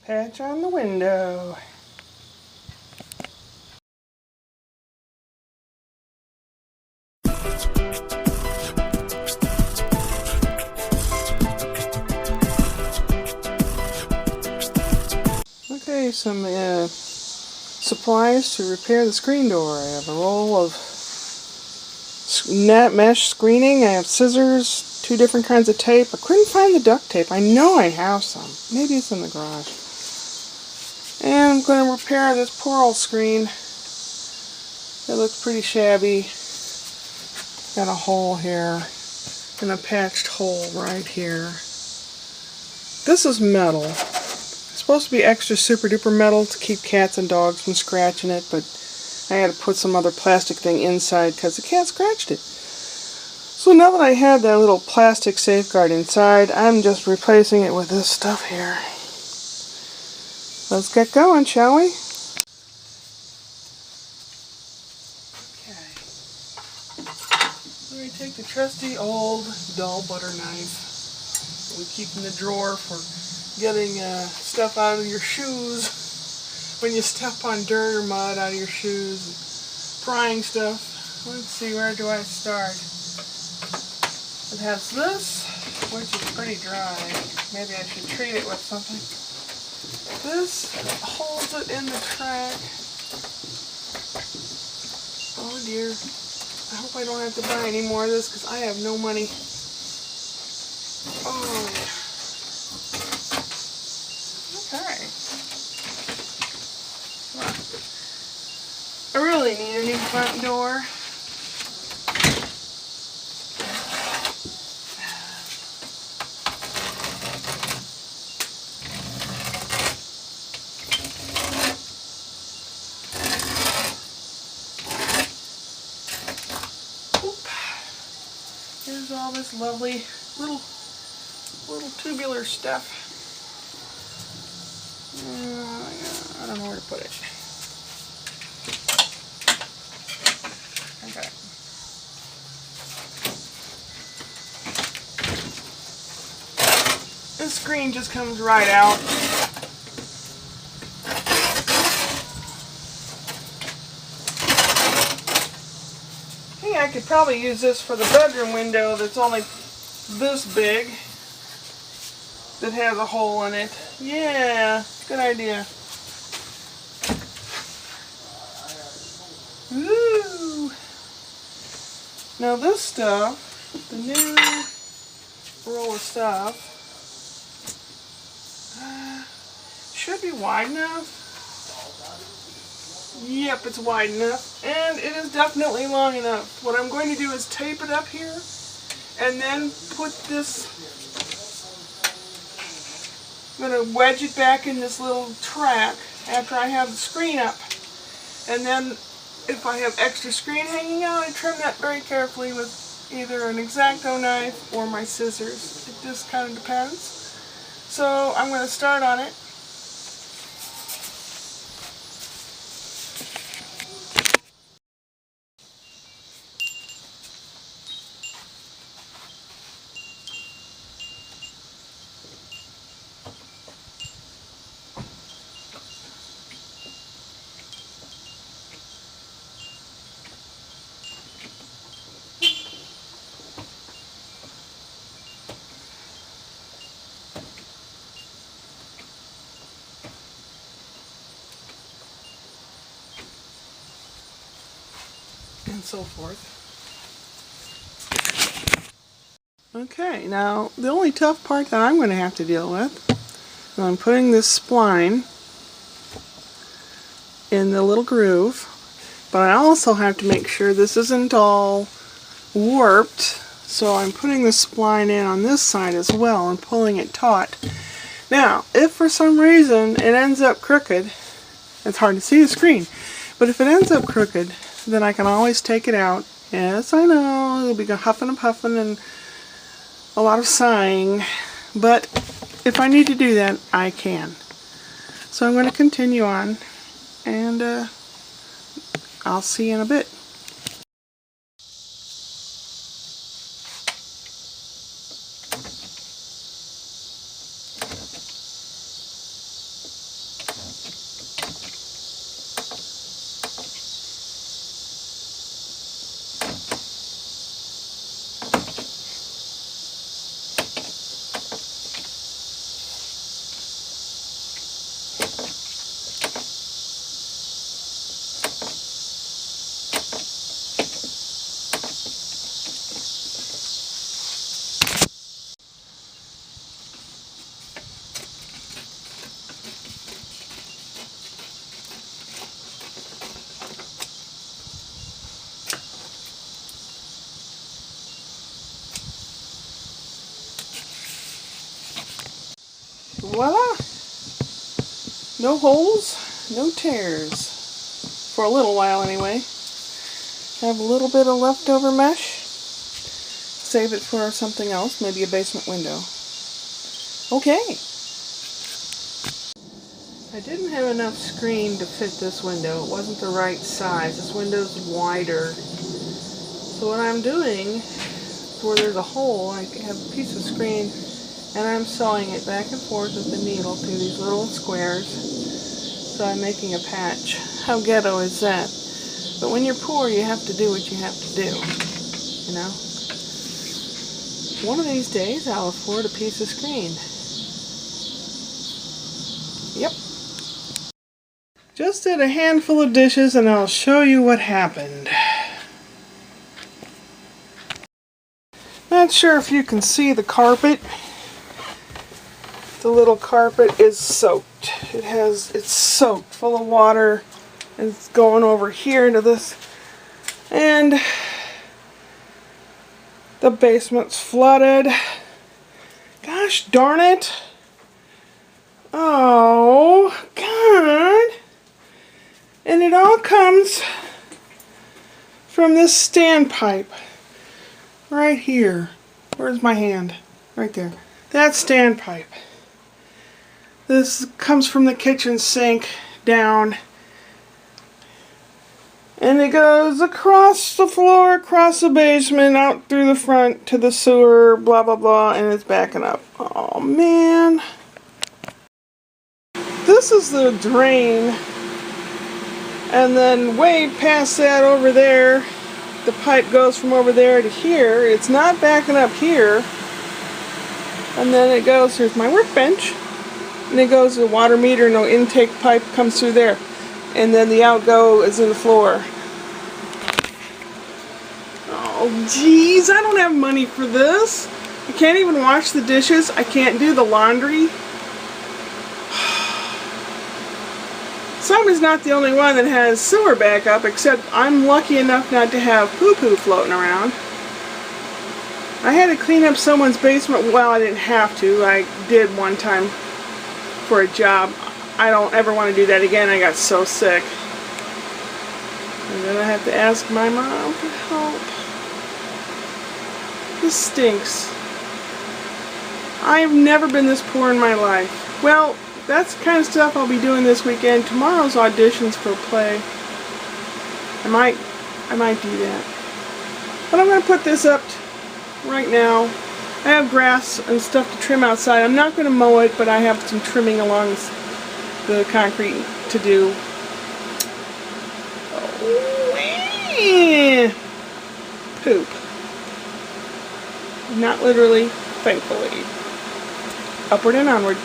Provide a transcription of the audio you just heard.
Patch on the window. Okay, some supplies to repair the screen door. I have a roll of net mesh screening. I have scissors, 2 different kinds of tape. I couldn't find the duct tape. I know I have some. Maybe it's in the garage. And I'm going to repair this poor old screen. It looks pretty shabby. Got a hole here and a patched hole right here. This is metal. It's supposed to be extra super duper metal to keep cats and dogs from scratching it, but I had to put some other plastic thing inside because the cat scratched it. So now that I had that little plastic safeguard inside, I'm just replacing it with this stuff here. Let's get going, shall we? Okay. So we take the trusty old dull butter knife that we keep in the drawer for getting stuff out of your shoes when you step on dirt or mud out of your shoes, and prying stuff. Let's see, where do I start? It has this, which is pretty dry. Maybe I should treat it with something. This holds it in the track. Oh dear. I hope I don't have to buy any more of this because I have no money. Oh. Okay. Well, I really need a new front door. Here's all this lovely little tubular stuff. I don't know where to put it. Okay. This screen just comes right out. I could probably use this for the bedroom window that's only this big, that has a hole in it. Yeah, good idea. Woo! Now this stuff, the new roll of stuff, should be wide enough. Yep, it's wide enough, and it is definitely long enough. What I'm going to do is tape it up here, and then put this, I'm going to wedge it back in this little track after I have the screen up. And then if I have extra screen hanging out, I trim that very carefully with either an X-Acto knife or my scissors. It just kind of depends. So I'm going to start on it. And so forth. Okay, now the only tough part that I'm going to have to deal with is I'm putting this spline in the little groove, but I also have to make sure this isn't all warped, so I'm putting the spline in on this side as well and pulling it taut. Now, if for some reason it ends up crooked, it's hard to see the screen, but if it ends up crooked, then I can always take it out. Yes, I know, it'll be huffing and puffing and a lot of sighing, but if I need to do that, I can. So I'm going to continue on, and I'll see you in a bit. voila! No holes, no tears. For a little while anyway. Have a little bit of leftover mesh. Save it for something else, maybe a basement window. Okay. I didn't have enough screen to fit this window. It wasn't the right size. This window's wider. So what I'm doing, where there's a hole, I have a piece of screen and I'm sewing it back and forth with the needle through these little squares. So I'm making a patch. How ghetto is that? But when you're poor, you have to do what you have to do. You know? One of these days, I'll afford a piece of screen. Yep. Just did a handful of dishes and I'll show you what happened. Not sure if you can see the carpet. The little carpet is soaked. It's soaked full of water. It's going over here into this. And the basement's flooded. Gosh darn it. Oh, God. And it all comes from this standpipe. Right here. Where's my hand? Right there. That's standpipe. This comes from the kitchen sink down. And it goes across the floor, across the basement, out through the front to the sewer, blah, blah, blah, and it's backing up. Oh, man. This is the drain. And then way past that over there, the pipe goes from over there to here. It's not backing up here. And then it goes, here's my workbench. And it goes to the water meter, and the intake pipe comes through there. And then the outgo is in the floor. Oh, geez, I don't have money for this. I can't even wash the dishes. I can't do the laundry. Somebody's not the only one that has sewer backup, except I'm lucky enough not to have poo-poo floating around. I had to clean up someone's basement. Well, I didn't have to. I did one time for a job. I don't ever want to do that again. I got so sick. And then I have to ask my mom for help. This stinks. I've never been this poor in my life. Well, that's the kind of stuff I'll be doing this weekend. Tomorrow's auditions for a play. I might do that. But I'm going to put this up right now. I have grass and stuff to trim outside. I'm not going to mow it, but I have some trimming along the concrete to do. Oh, poop. Not literally, thankfully. Upward and onward.